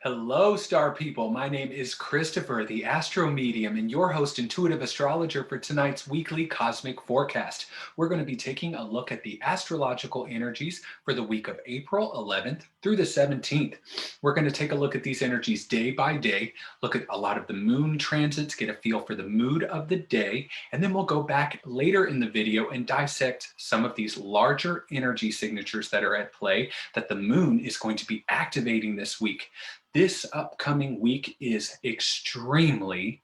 Hello, star people. My name is Christopher, the AstroMedium, and your host, Intuitive Astrologer, for tonight's weekly cosmic forecast. We're going to be taking a look at the astrological energies for the week of April 11th through the 17th. We're going to take a look at these energies day by day, look at a lot of the moon transits, get a feel for the mood of the day, and then we'll go back later in the video and dissect some of these larger energy signatures that are at play that the moon is going to be activating this week. This upcoming week is extremely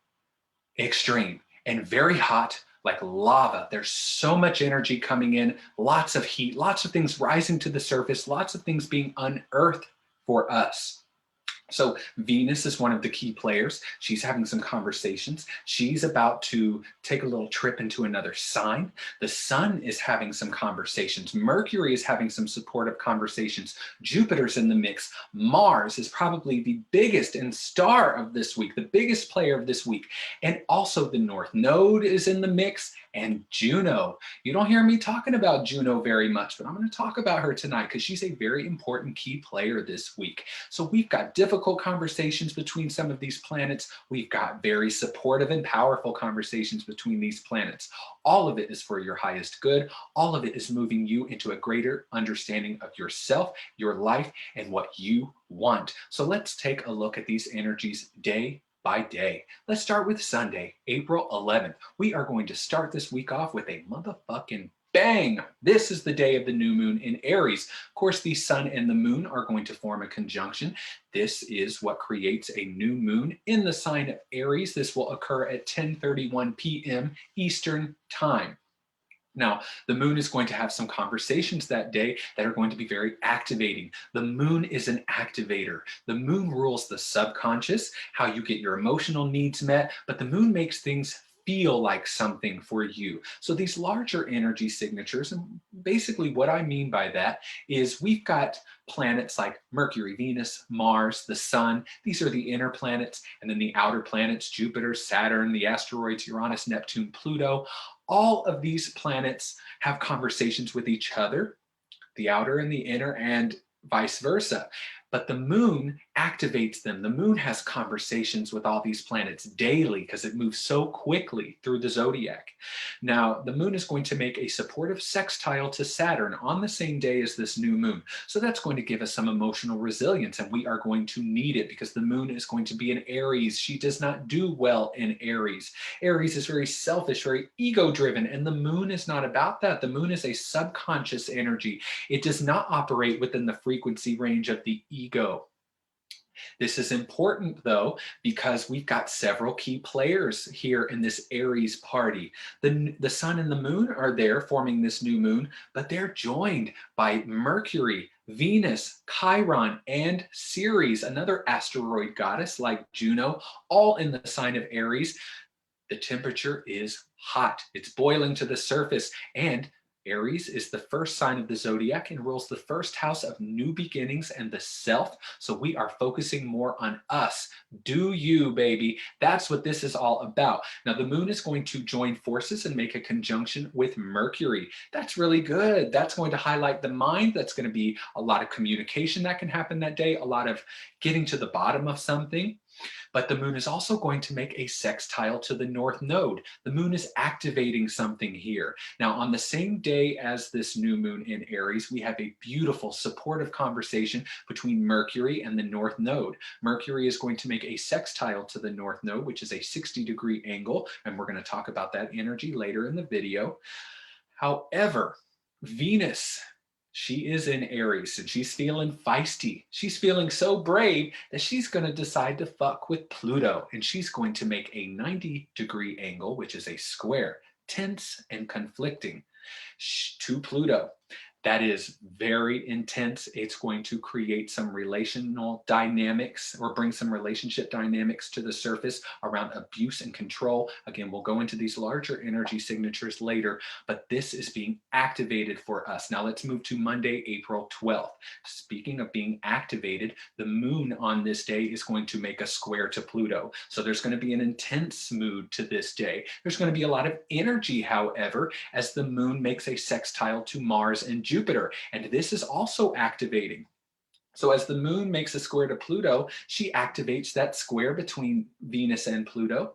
extreme and very hot, like lava. There's so much energy coming in, lots of heat, lots of things rising to the surface, lots of things being unearthed for us. So Venus is one of the key players. She's having some conversations. She's about to take a little trip into another sign. The sun is having some conversations. Mercury is having some supportive conversations. Jupiter's in the mix. Mars is probably the biggest and star of this week, the biggest player of this week. And also the North Node is in the mix, and Juno. You don't hear me talking about Juno very much, but I'm going to talk about her tonight because she's a very important key player this week. So we've got difficult conversations between some of these planets. We've got very supportive and powerful conversations between these planets. All of it is for your highest good. All of it is moving you into a greater understanding of yourself, your life, and what you want. So let's take a look at these energies day by day. Let's start with Sunday, April 11th. We are going to start this week off with a motherfucking bang. This is the day of the new moon in Aries. Of course, the sun and the moon are going to form a conjunction. This is what creates a new moon in the sign of Aries. This will occur at 10:31 p.m. Eastern Time. Now, the moon is going to have some conversations that day that are going to be very activating. The moon is an activator. The moon rules the subconscious, how you get your emotional needs met, but the moon makes things feel like something for you. So these larger energy signatures, and basically what I mean by that is we've got planets like Mercury, Venus, Mars, the sun. These are the inner planets, and then the outer planets, Jupiter, Saturn, the asteroids, Uranus, Neptune, Pluto. All of these planets have conversations with each other, the outer and the inner, and vice versa. But the moon activates them. The moon has conversations with all these planets daily because it moves so quickly through the zodiac. Now, the moon is going to make a supportive sextile to Saturn on the same day as this new moon. So that's going to give us some emotional resilience, and we are going to need it because the moon is going to be in Aries. She does not do well in Aries. Aries is very selfish, very ego-driven, and the moon is not about that. The moon is a subconscious energy. It does not operate within the frequency range of the ego. This is important though, because we've got several key players here in this Aries party. The sun and the moon are there forming this new moon, but they're joined by Mercury, Venus, Chiron, and Ceres, another asteroid goddess like Juno, all in the sign of Aries. The temperature is hot. It's boiling to the surface, and Aries is the first sign of the zodiac and rules the first house of new beginnings and the self. So we are focusing more on us. Do you, baby? That's what this is all about. Now, the moon is going to join forces and make a conjunction with Mercury. That's really good. That's going to highlight the mind. That's going to be a lot of communication that can happen that day, a lot of getting to the bottom of something. But the moon is also going to make a sextile to the North Node. The moon is activating something here. Now, on the same day as this new moon in Aries, we have a beautiful supportive conversation between Mercury and the North Node. Mercury is going to make a sextile to the North Node, which is a 60-degree angle, and we're going to talk about that energy later in the video. However, Venus, she is in Aries and she's feeling feisty. She's feeling so brave that she's going to decide to fuck with Pluto, and she's going to make a 90-degree angle, which is a square, tense and conflicting, to Pluto. That is very intense. It's going to create some relational dynamics or bring some relationship dynamics to the surface around abuse and control. Again, we'll go into these larger energy signatures later, but this is being activated for us. Now let's move to Monday, April 12th. Speaking of being activated, the moon on this day is going to make a square to Pluto. So there's going to be an intense mood to this day. There's going to be a lot of energy, however, as the moon makes a sextile to Mars and Jupiter, and this is also activating. So as the moon makes a square to Pluto, she activates that square between Venus and Pluto.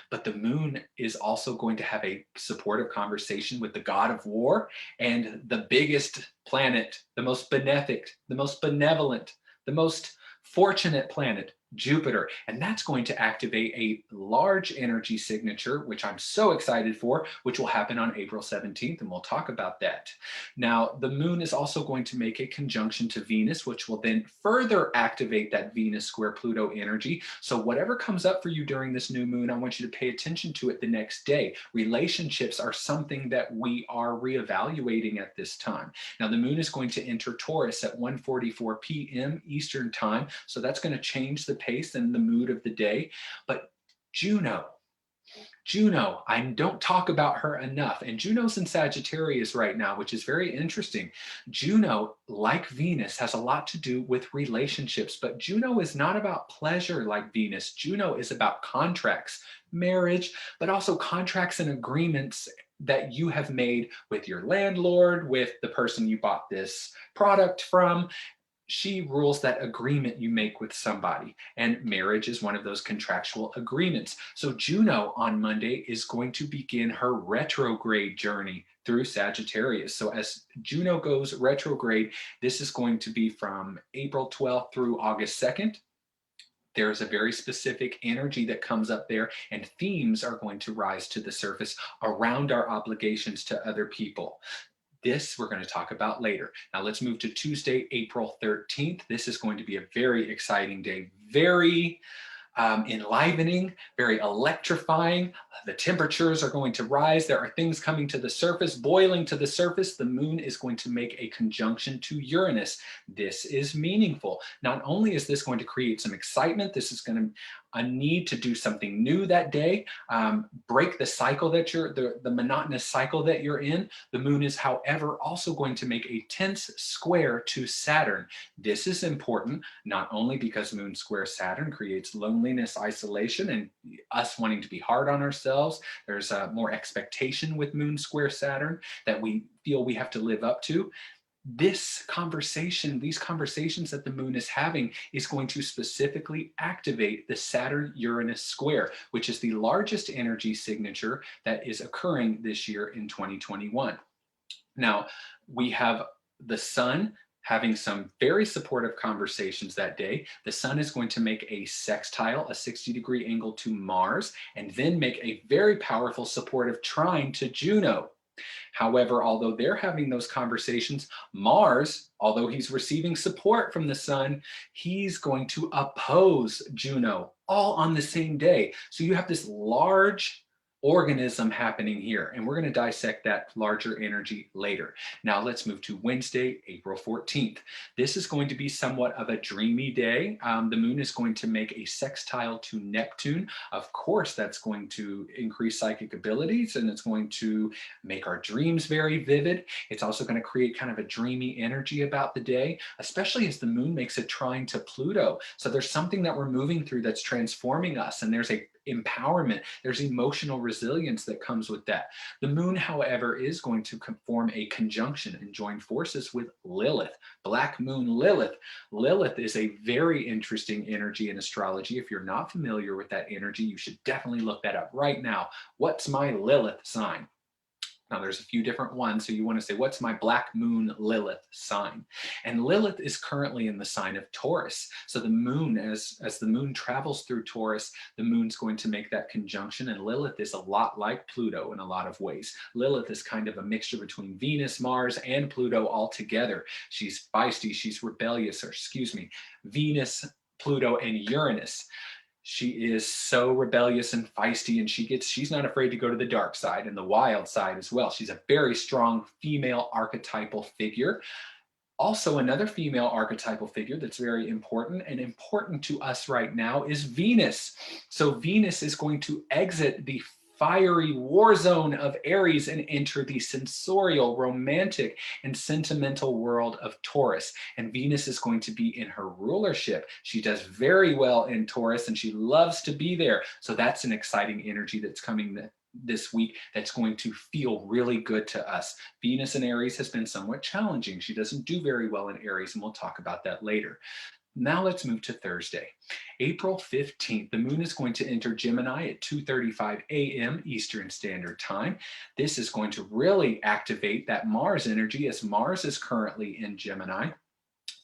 But the moon is also going to have a supportive conversation with the god of war and the biggest planet, the most benefic, the most benevolent, the most fortunate planet, Jupiter. And that's going to activate a large energy signature, which I'm so excited for, which will happen on April 17th. And we'll talk about that. Now, the moon is also going to make a conjunction to Venus, which will then further activate that Venus square Pluto energy. So whatever comes up for you during this new moon, I want you to pay attention to it the next day. Relationships are something that we are reevaluating at this time. Now, the moon is going to enter Taurus at 1:44 p.m. Eastern time. So that's going to change the pace and the mood of the day. But Juno, I don't talk about her enough. And Juno's in Sagittarius right now, which is very interesting. Juno, like Venus, has a lot to do with relationships, but Juno is not about pleasure like Venus. Juno is about contracts, marriage, but also contracts and agreements that you have made with your landlord, with the person you bought this product from. She rules that agreement you make with somebody, and marriage is one of those contractual agreements. So Juno on Monday is going to begin her retrograde journey through Sagittarius. So as Juno goes retrograde, this is going to be from April 12th through August 2nd. There's a very specific energy that comes up there, and themes are going to rise to the surface around our obligations to other people. This we're going to talk about later. Now let's move to Tuesday, April 13th. This is going to be a very exciting day, very enlivening, very electrifying. The temperatures are going to rise. There are things coming to the surface, boiling to the surface. The moon is going to make a conjunction to Uranus. This is meaningful. Not only is this going to create some excitement, this is going to a need to do something new that day, break the cycle that the monotonous cycle that you're in. The moon is, however, also going to make a tense square to Saturn. This is important, not only because moon square Saturn creates loneliness, isolation, and us wanting to be hard on ourselves. There's more expectation with moon square Saturn that we feel we have to live up to. This conversation, these conversations that the moon is having, is going to specifically activate the Saturn-Uranus square, which is the largest energy signature that is occurring this year in 2021. Now, we have the sun having some very supportive conversations that day. The sun is going to make a sextile, a 60-degree angle to Mars, and then make a very powerful supportive trine to Juno. However, although they're having those conversations, Mars, although he's receiving support from the sun, he's going to oppose Juno all on the same day. So you have this large organism happening here, and we're going to dissect that larger energy later. Now let's move to Wednesday, April 14th. This is going to be somewhat of a dreamy day. The moon is going to make a sextile to Neptune. Of course, that's going to increase psychic abilities, and it's going to make our dreams very vivid. It's also going to create kind of a dreamy energy about the day, especially as the moon makes a trine to Pluto. So there's something that we're moving through that's transforming us, and there's a empowerment, there's emotional resilience that comes with that. The moon, however, is going to form a conjunction and join forces with Lilith, Black Moon Lilith. Lilith is a very interesting energy in astrology. If you're not familiar with that energy, you should definitely look that up right now. What's my Lilith sign? Now, there's a few different ones. So you want to say, what's my Black Moon Lilith sign? And Lilith is currently in the sign of Taurus. So the moon, as the moon travels through Taurus, the moon's going to make that conjunction. And Lilith is a lot like Pluto in a lot of ways. Lilith is kind of a mixture between Venus, Mars, and Pluto all together. She's feisty, she's rebellious, or excuse me, Venus, Pluto, and Uranus. She is so rebellious and feisty, and she's not afraid to go to the dark side and the wild side as well. She's a very strong female archetypal figure. Also, another female archetypal figure that's very important and important to us right now is Venus. So Venus is going to exit the fiery war zone of Aries and enter the sensorial, romantic, and sentimental world of Taurus. And Venus is going to be in her rulership. She does very well in Taurus, and she loves to be there. So that's an exciting energy that's coming this week that's going to feel really good to us. Venus in Aries has been somewhat challenging. She doesn't do very well in Aries, and we'll talk about that later. Now let's move to Thursday. April 15th, the moon is going to enter Gemini at 2:35 a.m. Eastern Standard Time. This is going to really activate that Mars energy, as Mars is currently in Gemini.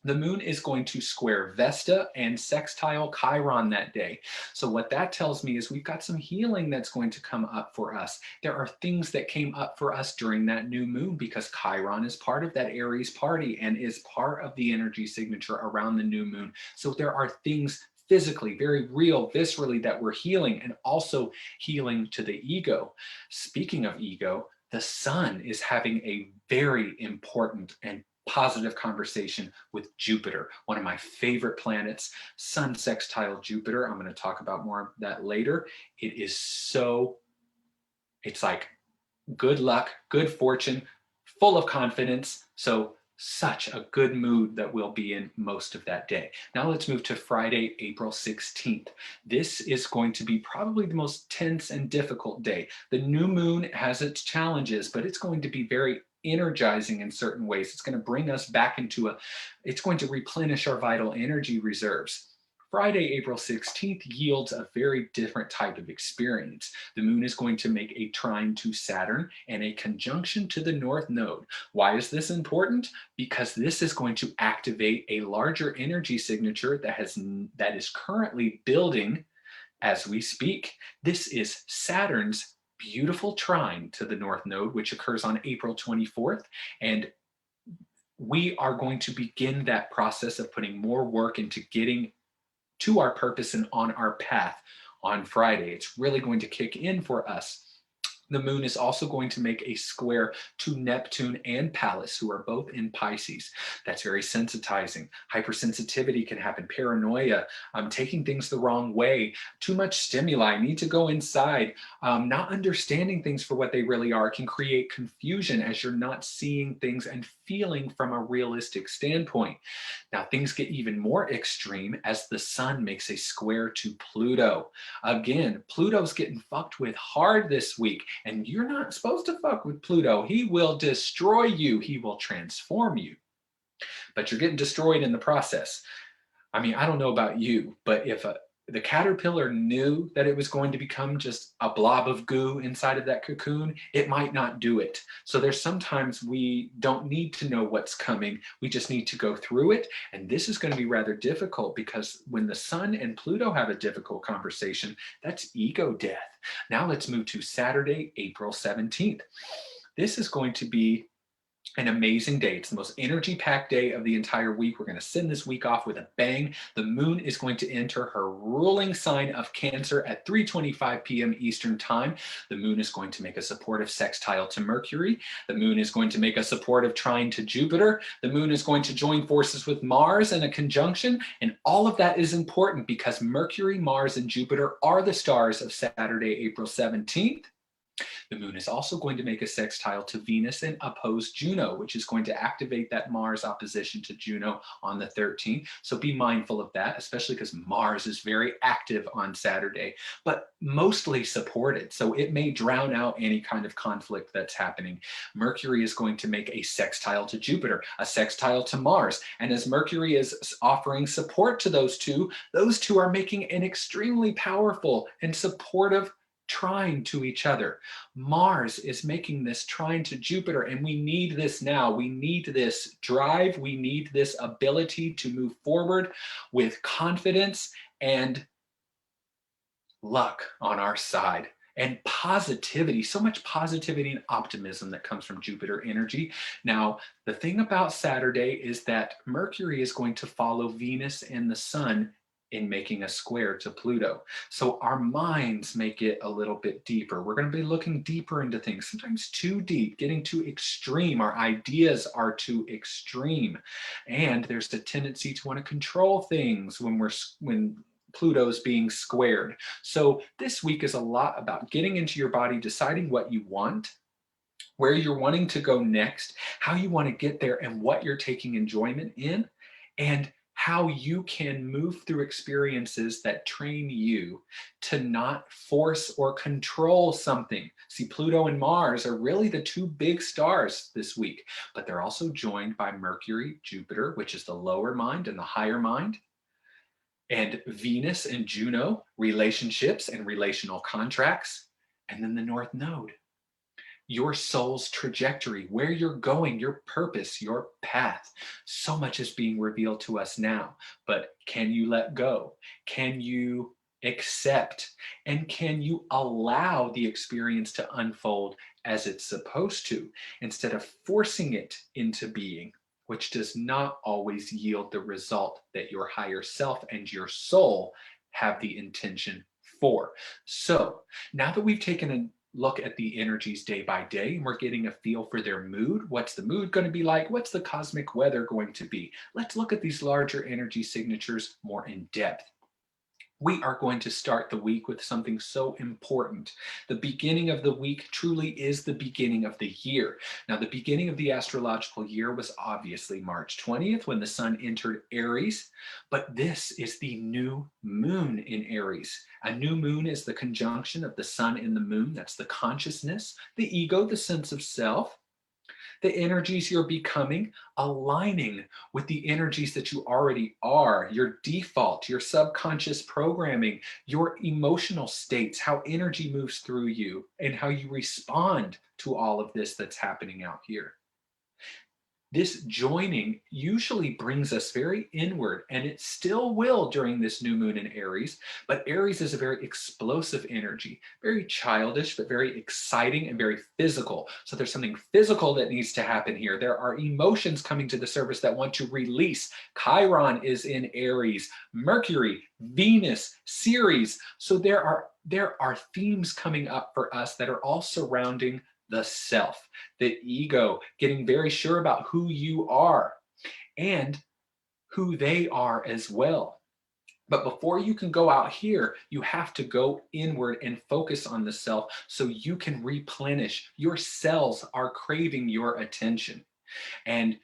The moon is going to square Vesta and sextile Chiron that day. So what that tells me is we've got some healing that's going to come up for us. There are things that came up for us during that new moon because Chiron is part of that Aries party and is part of the energy signature around the new moon. So there are things physically, very real, viscerally, that we're healing, and also healing to the ego. Speaking of ego, the sun is having a very important and positive conversation with Jupiter, one of my favorite planets, Sun sextile Jupiter. I'm going to talk about more of that later. It's like good luck, good fortune, full of confidence. So such a good mood that we'll be in most of that day. Now let's move to Friday, April 16th. This is going to be probably the most tense and difficult day. The new moon has its challenges, but it's going to be very energizing in certain ways. It's going to bring us back it's going to replenish our vital energy reserves. Friday, April 16th yields a very different type of experience. The moon is going to make a trine to Saturn and a conjunction to the North Node. Why is this important? Because this is going to activate a larger energy signature that is currently building as we speak. This is Saturn's beautiful trine to the North Node, which occurs on April 24th. And we are going to begin that process of putting more work into getting to our purpose and on our path on Friday. It's really going to kick in for us. The moon is also going to make a square to Neptune and Pallas, who are both in Pisces. That's very sensitizing. Hypersensitivity can happen, paranoia, taking things the wrong way, too much stimuli, need to go inside, not understanding things for what they really are can create confusion as you're not seeing things and feeling from a realistic standpoint. Now, things get even more extreme as the sun makes a square to Pluto. Again, Pluto's getting fucked with hard this week. And you're not supposed to fuck with Pluto. He will destroy you. He will transform you. But you're getting destroyed in the process. I mean, I don't know about you, but if the caterpillar knew that it was going to become just a blob of goo inside of that cocoon, it might not do it. So there's sometimes we don't need to know what's coming. We just need to go through it. And this is going to be rather difficult because when the sun and Pluto have a difficult conversation, that's ego death. Now let's move to Saturday, April 17th. This is going to be an amazing day. It's the most energy-packed day of the entire week. We're going to send this week off with a bang. The moon is going to enter her ruling sign of Cancer at 3:25 p.m. Eastern Time. The moon is going to make a supportive sextile to Mercury. The moon is going to make a supportive trine to Jupiter. The moon is going to join forces with Mars in a conjunction. And all of that is important because Mercury, Mars, and Jupiter are the stars of Saturday, April 17th. The moon is also going to make a sextile to Venus and oppose Juno, which is going to activate that Mars opposition to Juno on the 13th. So be mindful of that, especially because Mars is very active on Saturday, but mostly supported. So it may drown out any kind of conflict that's happening. Mercury is going to make a sextile to Jupiter, a sextile to Mars. And as Mercury is offering support to those two are making an extremely powerful and supportive trine to each other. Mars is making this trine to Jupiter, and we need this now. We need this drive. We need this ability to move forward with confidence and luck on our side. And positivity, so much positivity and optimism that comes from Jupiter energy. Now, the thing about Saturday is that Mercury is going to follow Venus and the sun in making a square to Pluto. So our minds make it a little bit deeper. We're going to be looking deeper into things, sometimes too deep, getting too extreme. Our ideas are too extreme. And there's a tendency to want to control things when Pluto's being squared. So this week is a lot about getting into your body, deciding what you want, where you're wanting to go next, how you want to get there, and what you're taking enjoyment in, and how you can move through experiences that train you to not force or control something. See, Pluto and Mars are really the two big stars this week, but they're also joined by Mercury, Jupiter, which is the lower mind and the higher mind, and Venus and Juno, relationships and relational contracts, and then the North Node, your soul's trajectory, where you're going, your purpose, your path. So much is being revealed to us now, but can you let go? Can you accept? And can you allow the experience to unfold as it's supposed to, instead of forcing it into being, which does not always yield the result that your higher self and your soul have the intention for? So now that we've taken a look at the energies day by day, and we're getting a feel for their mood. What's the mood going to be like? What's the cosmic weather going to be? Let's look at these larger energy signatures more in depth. We are going to start the week with something so important. The beginning of the week truly is the beginning of the year. Now, the beginning of the astrological year was obviously March 20th when the sun entered Aries, but this is the new moon in Aries. A new moon is the conjunction of the sun and the moon. That's the consciousness, the ego, the sense of self, the energies you're becoming, aligning with the energies that you already are, your default, your subconscious programming, your emotional states, how energy moves through you, and how you respond to all of this that's happening out here. This joining usually brings us very inward, and it still will during this new moon in Aries. But Aries is a very explosive energy, very childish, but very exciting and very physical. So there's something physical that needs to happen here. There are emotions coming to the surface that want to release. Chiron is in Aries, Mercury, Venus, Ceres. So there are themes coming up for us that are all surrounding the self, the ego, getting very sure about who you are and who they are as well. But before you can go out here, you have to go inward and focus on the self so you can replenish. Your cells are craving your attention. And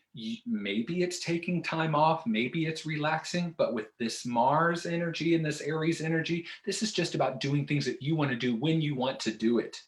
maybe it's taking time off, maybe it's relaxing, but with this Mars energy and this Aries energy, this is just about doing things that you want to do when you want to do it.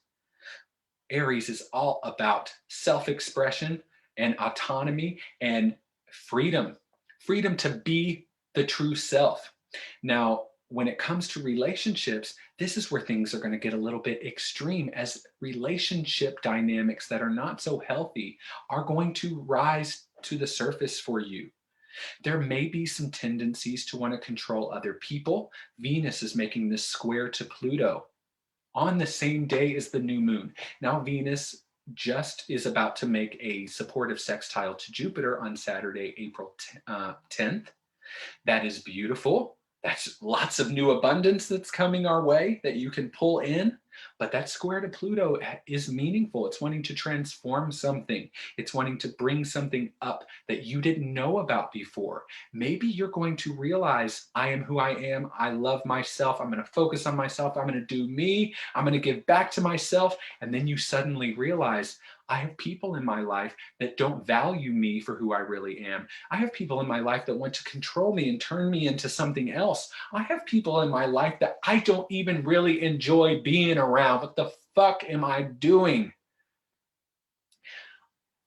Aries is all about self-expression and autonomy and freedom, freedom to be the true self. Now, when it comes to relationships, this is where things are going to get a little bit extreme, as relationship dynamics that are not so healthy are going to rise to the surface for you. There may be some tendencies to want to control other people. Venus is making this square to Pluto on the same day as the new moon. Now, Venus just is about to make a supportive sextile to Jupiter on Saturday, April 10th. That is beautiful. That's lots of new abundance that's coming our way that you can pull in. But that square to Pluto is meaningful. It's wanting to transform something. It's wanting to bring something up that you didn't know about before. Maybe you're going to realize, I am who I am. I love myself. I'm going to focus on myself. I'm going to do me. I'm going to give back to myself. And then you suddenly realize, I have people in my life that don't value me for who I really am. I have people in my life that want to control me and turn me into something else. I have people in my life that I don't even really enjoy being around. What the fuck am I doing?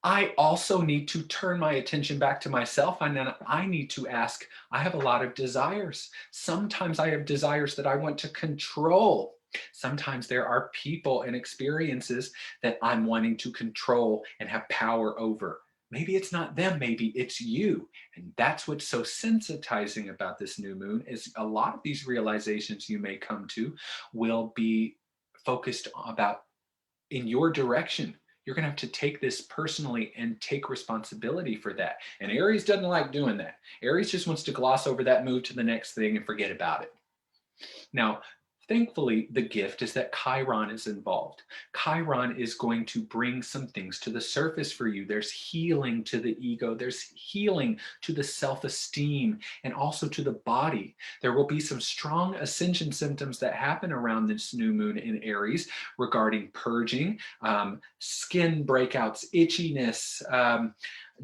I also need to turn my attention back to myself, and then I need to ask, I have a lot of desires. Sometimes I have desires that I want to control. Sometimes there are people and experiences that I'm wanting to control and have power over. Maybe it's not them, maybe it's you. And that's what's so sensitizing about this new moon, is a lot of these realizations you may come to will be focused about in your direction. You're going to have to take this personally and take responsibility for that. And Aries doesn't like doing that. Aries just wants to gloss over that, move to the next thing, and forget about it. Now, thankfully, the gift is that Chiron is involved. Chiron is going to bring some things to the surface for you. There's healing to the ego. There's healing to the self-esteem and also to the body. There will be some strong ascension symptoms that happen around this new moon in Aries regarding purging, skin breakouts, itchiness,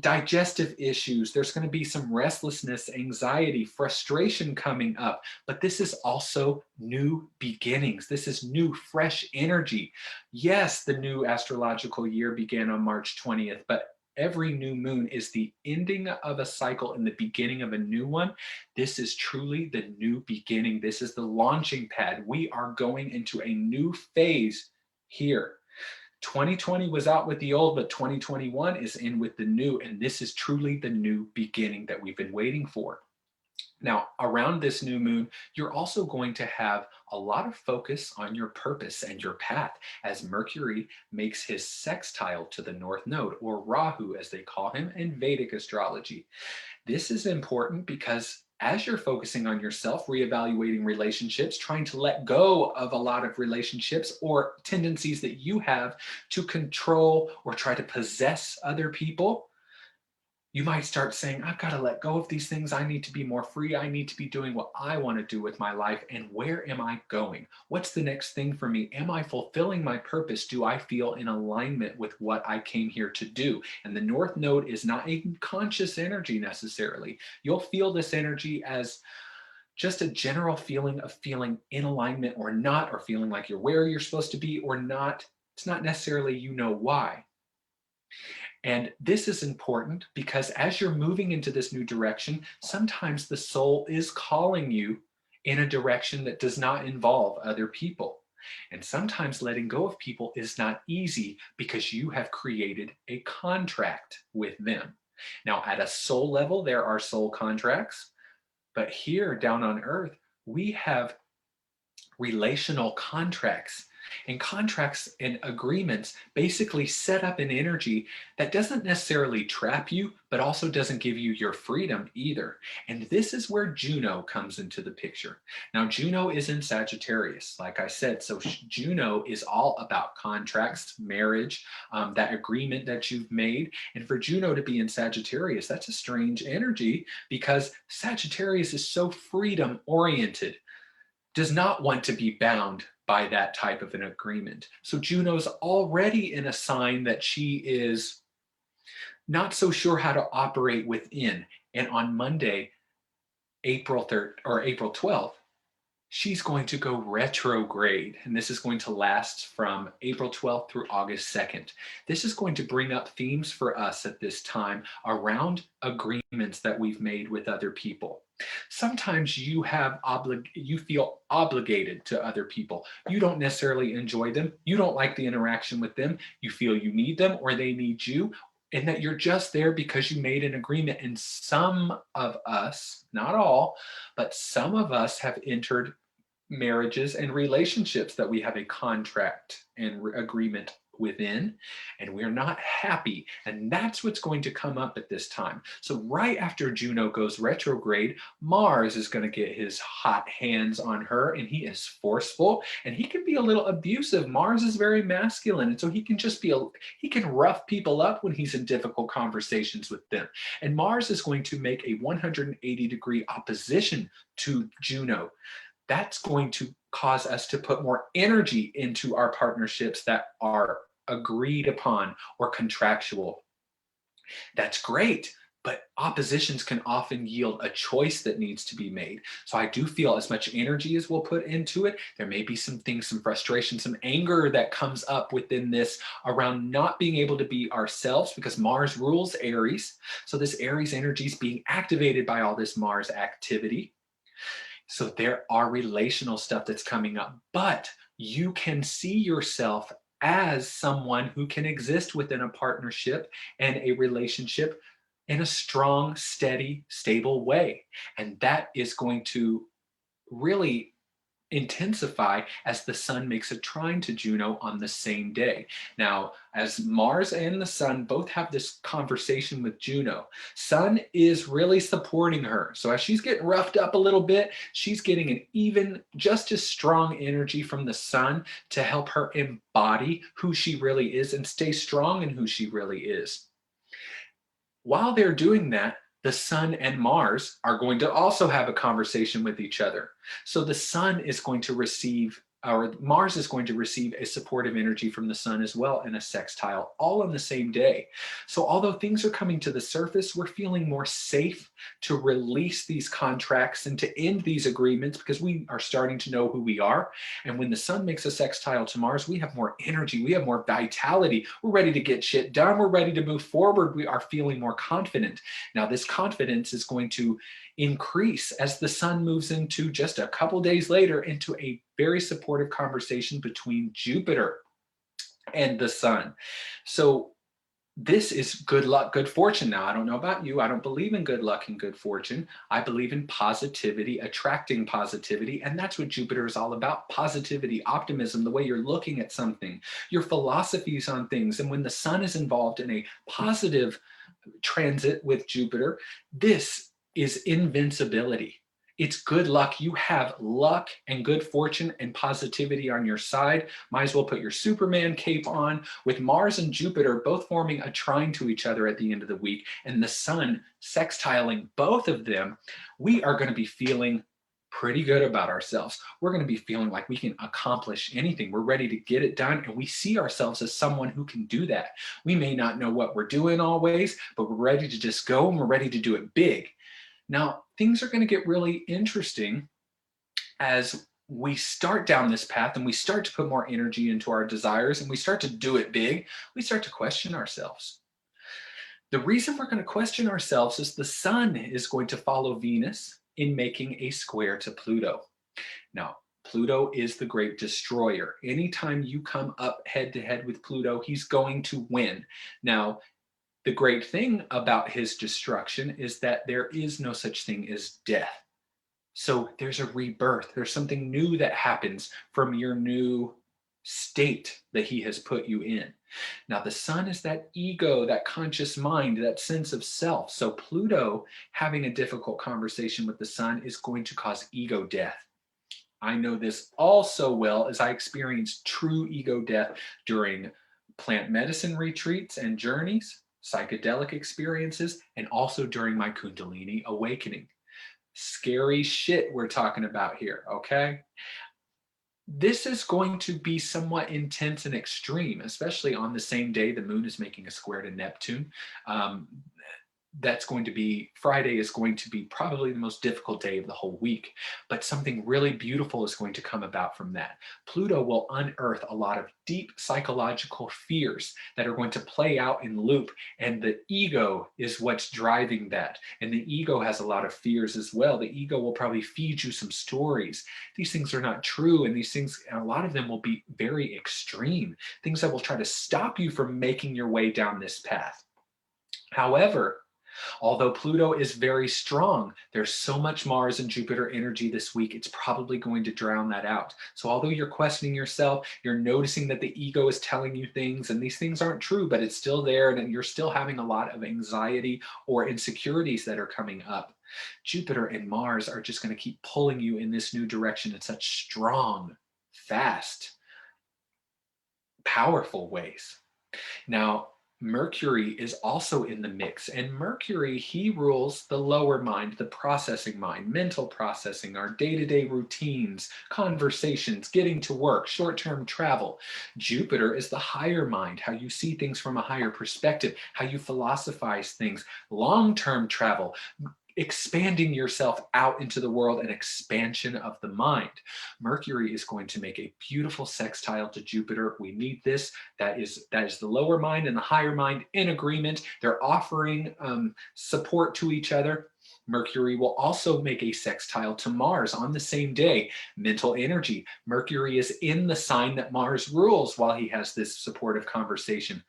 digestive issues. There's going to be some restlessness, anxiety, frustration coming up. But this is also new beginnings. This is new, fresh energy. Yes, the new astrological year began on March 20th, but every new moon is the ending of a cycle and the beginning of a new one. This is truly the new beginning. This is the launching pad. We are going into a new phase here. 2020 was out with the old, but 2021 is in with the new. And this is truly the new beginning that we've been waiting for. Now, around this new moon, you're also going to have a lot of focus on your purpose and your path as Mercury makes his sextile to the North Node, or Rahu, as they call him in Vedic astrology. This is important because as you're focusing on yourself, reevaluating relationships, trying to let go of a lot of relationships or tendencies that you have to control or try to possess other people, you might start saying, I've got to let go of these things. I need to be more free. I need to be doing what I want to do with my life. And where am I going? What's the next thing for me? Am I fulfilling my purpose? Do I feel in alignment with what I came here to do? And the North Node is not a conscious energy necessarily. You'll feel this energy as just a general feeling of feeling in alignment or not, or feeling like you're where you're supposed to be or not. It's not necessarily you know why. And this is important because as you're moving into this new direction, sometimes the soul is calling you in a direction that does not involve other people. And sometimes letting go of people is not easy because you have created a contract with them. Now, at a soul level, there are soul contracts, but here down on earth, we have relational contracts. And contracts and agreements basically set up an energy that doesn't necessarily trap you, but also doesn't give you your freedom either. And this is where Juno comes into the picture. Now, Juno is in Sagittarius, like I said. So Juno is all about contracts, marriage, that agreement that you've made. And for Juno to be in Sagittarius, that's a strange energy because Sagittarius is so freedom oriented, does not want to be bound by that type of an agreement. So Juno's already in a sign that she is not so sure how to operate within. And on Monday, April 3rd or April 12th, she's going to go retrograde, and this is going to last from April 12th through August 2nd. This is going to bring up themes for us at this time around agreements that we've made with other people. Sometimes you feel obligated to other people. You don't necessarily enjoy them. You don't like the interaction with them. You feel you need them or they need you, and that you're just there because you made an agreement. And some of us, not all, but some of us have entered marriages and relationships that we have a contract and agreement within, and we're not happy. And that's what's going to come up at this time. So right after Juno goes retrograde, Mars is going to get his hot hands on her, and he is forceful and he can be a little abusive. Mars is very masculine, and so he can he can rough people up when he's in difficult conversations with them. And Mars is going to make a 180-degree opposition to Juno. That's going to cause us to put more energy into our partnerships that are agreed upon or contractual. That's great, but oppositions can often yield a choice that needs to be made. So I do feel as much energy as we'll put into it, there may be some things, some frustration, some anger that comes up within this around not being able to be ourselves, because Mars rules Aries. So this Aries energy is being activated by all this Mars activity. So there are relational stuff that's coming up, but you can see yourself as someone who can exist within a partnership and a relationship in a strong, steady, stable way. And that is going to really intensify as the sun makes a trine to Juno on the same day. Now, as Mars and the sun both have this conversation with Juno, sun is really supporting her. So as she's getting roughed up a little bit, she's getting an even just as strong energy from the sun to help her embody who she really is and stay strong in who she really is. While they're doing that, the sun and Mars are going to also have a conversation with each other. So the sun is going to receive or Mars is going to receive a supportive energy from the sun as well in a sextile, all on the same day. So although things are coming to the surface, we're feeling more safe to release these contracts and to end these agreements because we are starting to know who we are. And when the sun makes a sextile to Mars, we have more energy, we have more vitality, we're ready to get shit done, we're ready to move forward, we are feeling more confident. Now, this confidence is going to increase as the sun moves into just a couple days later into a very supportive conversation between Jupiter and the sun. So this is good luck, good fortune. Now, I don't know about you. I don't believe in good luck and good fortune. I believe in positivity, attracting positivity. And that's what Jupiter is all about: positivity, optimism, the way you're looking at something, your philosophies on things. And when the sun is involved in a positive transit with Jupiter, this is invincibility. It's good luck. You have luck and good fortune and positivity on your side. Might as well put your Superman cape on. With Mars and Jupiter both forming a trine to each other at the end of the week, and the sun sextiling both of them, we are going to be feeling pretty good about ourselves. We're going to be feeling like we can accomplish anything. We're ready to get it done, and we see ourselves as someone who can do that. We may not know what we're doing always, but we're ready to just go, and we're ready to do it big. Now, things are going to get really interesting as we start down this path and we start to put more energy into our desires and we start to do it big. We start to question ourselves. The reason we're going to question ourselves is the sun is going to follow Venus in making a square to Pluto. Now, Pluto is the great destroyer. Anytime you come up head to head with Pluto, he's going to win. Now, the great thing about his destruction is that there is no such thing as death. So there's a rebirth. There's something new that happens from your new state that he has put you in. Now, the sun is that ego, that conscious mind, that sense of self. So Pluto having a difficult conversation with the sun is going to cause ego death. I know this all so well as I experienced true ego death during plant medicine retreats and journeys, psychedelic experiences, and also during my Kundalini awakening. Scary shit we're talking about here, okay? This is going to be somewhat intense and extreme, especially on the same day the moon is making a square to Neptune. That's going to be, Friday is going to be probably the most difficult day of the whole week, but something really beautiful is going to come about from that. Pluto will unearth a lot of deep psychological fears that are going to play out in loop, and the ego is what's driving that. And the ego has a lot of fears as well. The ego will probably feed you some stories. These things are not true, and these things, and a lot of them will be very extreme, things that will try to stop you from making your way down this path. However, although Pluto is very strong, there's so much Mars and Jupiter energy this week, it's probably going to drown that out. So although you're questioning yourself, you're noticing that the ego is telling you things and these things aren't true, but it's still there and you're still having a lot of anxiety or insecurities that are coming up. Jupiter and Mars are just going to keep pulling you in this new direction in such strong, fast, powerful ways. Now, Mercury is also in the mix, and Mercury, he rules the lower mind, the processing mind, mental processing, our day-to-day routines, conversations, getting to work, short-term travel. Jupiter is the higher mind, how you see things from a higher perspective, how you philosophize things, long-term travel, expanding yourself out into the world, and expansion of the mind. Mercury is going to make a beautiful sextile to Jupiter. We need this. That is the lower mind and the higher mind in agreement. They're offering support to each other. Mercury will also make a sextile to Mars on the same day. Mental energy. Mercury is in the sign that Mars rules while he has this supportive conversation.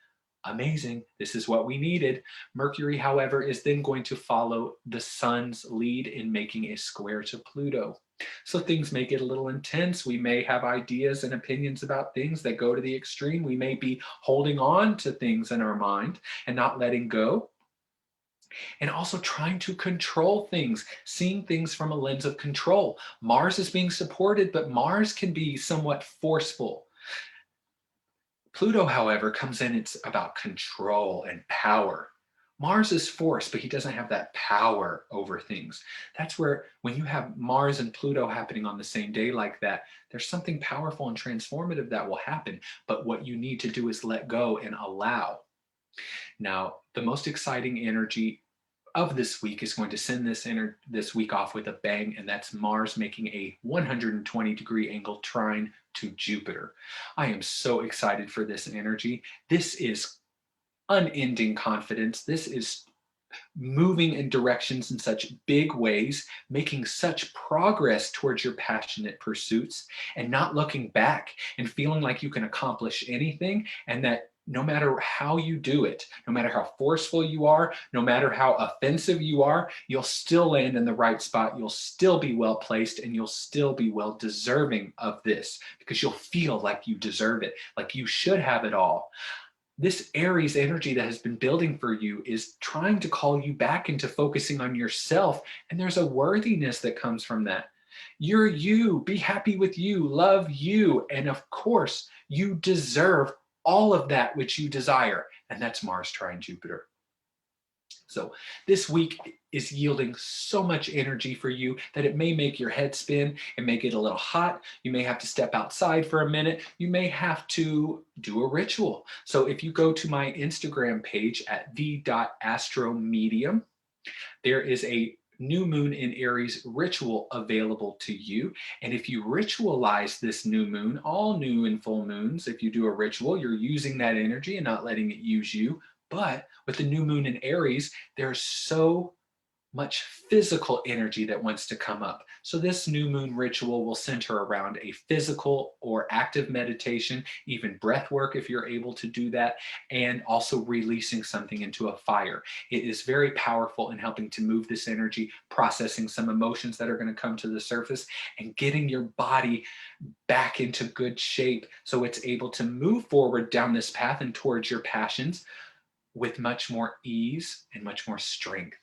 Amazing. This is what we needed. Mercury, however, is then going to follow the sun's lead in making a square to Pluto. So things may get a little intense. We may have ideas and opinions about things that go to the extreme. We may be holding on to things in our mind and not letting go. And also trying to control things, seeing things from a lens of control. Mars is being supported, but Mars can be somewhat forceful. Pluto, however, comes in, it's about control and power. Mars is force, but he doesn't have that power over things. That's where, when you have Mars and Pluto happening on the same day like that, there's something powerful and transformative that will happen. But what you need to do is let go and allow. Now, the most exciting energy of this week is going to send this week off with a bang, and that's Mars making a 120-degree angle trine to Jupiter. I am so excited for this energy. This is unending confidence. This is moving in directions in such big ways, making such progress towards your passionate pursuits, and not looking back and feeling like you can accomplish anything, and that no matter how you do it, no matter how forceful you are, no matter how offensive you are, you'll still land in the right spot. You'll still be well placed, and you'll still be well deserving of this, because you'll feel like you deserve it, like you should have it all. This Aries energy that has been building for you is trying to call you back into focusing on yourself. And there's a worthiness that comes from that. You're you. Be happy with you. Love you. And of course, you deserve all of that which you desire. And that's Mars trine Jupiter. So this week is yielding so much energy for you that it may make your head spin. It may get a little hot. You may have to step outside for a minute. You may have to do a ritual. So if you go to my Instagram page at the.astromedium, there is a new moon in Aries ritual available to you. And if you ritualize this new moon, all new and full moons, if you do a ritual, you're using that energy and not letting it use you. But with the new moon in Aries, there's so much physical energy that wants to come up. So this new moon ritual will center around a physical or active meditation, even breath work if you're able to do that, and also releasing something into a fire. It is very powerful in helping to move this energy, processing some emotions that are going to come to the surface, and getting your body back into good shape so it's able to move forward down this path and towards your passions with much more ease and much more strength.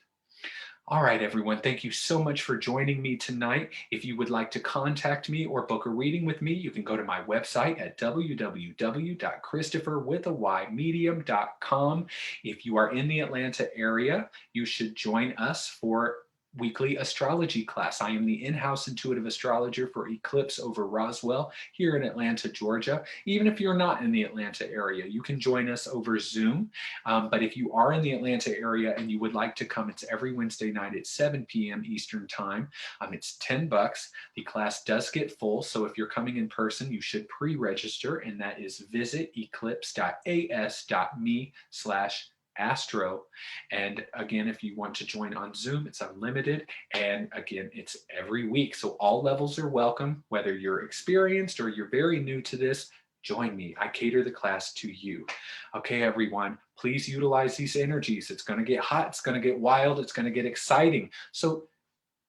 All right, everyone, thank you so much for joining me tonight. If you would like to contact me or book a reading with me, you can go to my website at www.christopherwithawymedium.com. If you are in the Atlanta area, you should join us for weekly astrology class. I am the in-house intuitive astrologer for Eclipse over Roswell here in Atlanta, Georgia. Even if you're not in the Atlanta area, you can join us over Zoom. But if you are in the Atlanta area and you would like to come, it's every Wednesday night at 7 p.m. Eastern time. It's $10. The class does get full, so if you're coming in person, you should pre-register, and that is visit eclipse.as.me/astro. And again, if you want to join on Zoom, it's unlimited. And again, it's every week. So all levels are welcome, whether you're experienced or you're very new to this. Join me. I cater the class to you. Okay, everyone, please utilize these energies. It's going to get hot. It's going to get wild. It's going to get exciting. So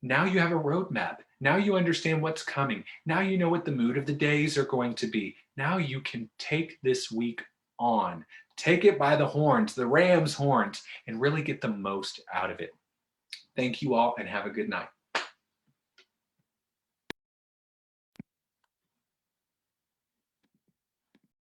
now you have a roadmap. Now you understand what's coming. Now you know what the mood of the days are going to be. Now you can take this week on. Take it by the horns, the ram's horns, and really get the most out of it. Thank you all, and have a good night.